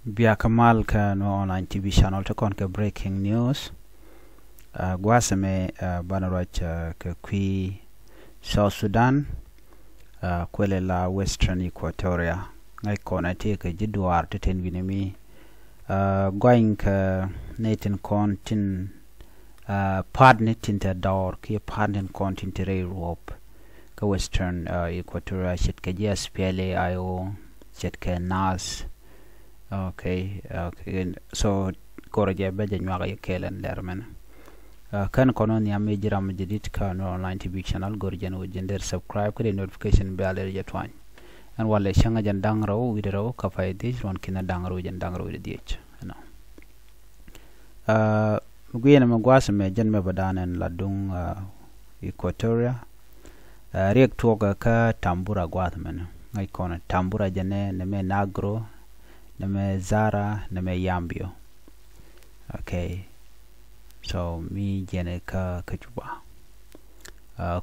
Bia Kamal ka no online TV channel to kon ka breaking news. Gwasame banarach ka kwi South Sudan kwele la Western Equatoria ngai kona te ka jidwar te ten binemi going ka natin kontin partner tinta dor ki partner kontin tere Europe ka Western Equatoria shit ka SPLA IO shit ka NAS. Okay, so koroje beje nywaga yekelen lermen kan kono ni ame jiram jidit ka no online TV channel gorjen wo jender subscribe kede notification bell je twany an wala shanga jan dangro widero ka faydi ron kina dangro jan dangro widich no guyena magwas me jan me badanen ladung Equatoria riek toga ka tambura gwathmen ngai kono tambura jane ne me nagro name Zara name Yambio. Okay, so mi jene ka kachuba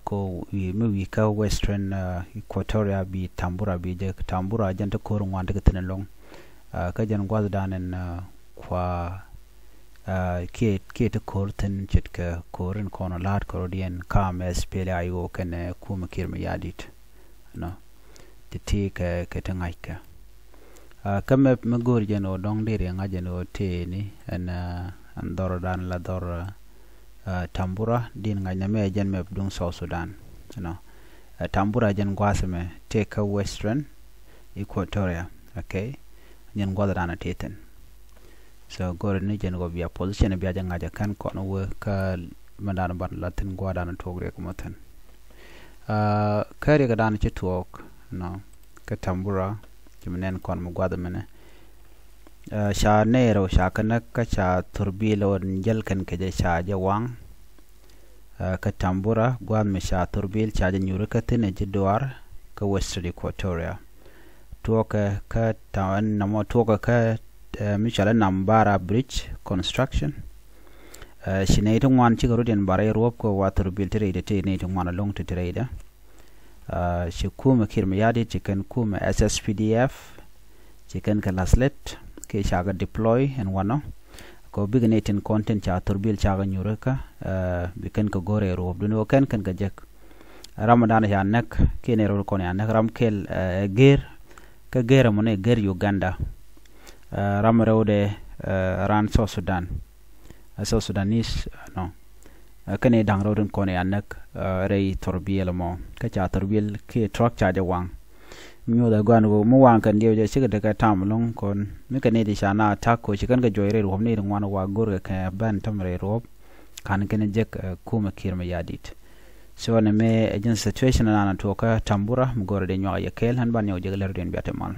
ko we ka Western Equatoria bi tambura bi je tambura jante ko rwanda ketene long ka jan gwaz danen kwa ke te korten chitka koren kono lat korodien kam SPLA IO kene kuma kirme yadit no ti ka ketangaika kame magor jeno dong diri ngajeno te ni andor dan la dor tambura din ngajna me jen me dung South Sudan no tambura jen gwasme te ka Western Equatoria. Okay, jen gwadana teten so gor ni jen go bia position bia jangaja kan kono we ka mandana ban latin gwadana togre ko moten kare ga dan ci tok no ka tambura menen kon mo gwada mene sha nero sha kana ka cha turbilo njel kan ke je sha je wang ka tambura gwad me sha turbil cha je nyure ka tene je doar ka Western Equatoria to ka tawan namo to ka mishala nambara bridge construction shine to wan ci garuden bare rob ko wa turbil tere de te ne to wan long to tere da shi kuma kirma yadi chicken kuma SSPDF chicken ka laslet ke shaga deploy and wano ko bignatin content cha turbil chaga nyureka biken ka gore rob duno kan ga jek ramadan ya nak ke ne ro ko ne nak ram kel ger ka gera mo ne ger Uganda ramrode ran South Sudan South Sudanese no kane dangrodun kone anak rei torbiel mo ka cha torbiel ke truck cha de wang myo da gwan go mo wang kan dio je siga de ka tam long kon mi kane di shana ta ko chikan ga joyre ro ne ngwan wa gor ka ban tamre rob kan kane jek kuma kirma yadit so ne me agent situation na to ka tambura mo gor de nyo ya kel han ban yo je ler den biatemal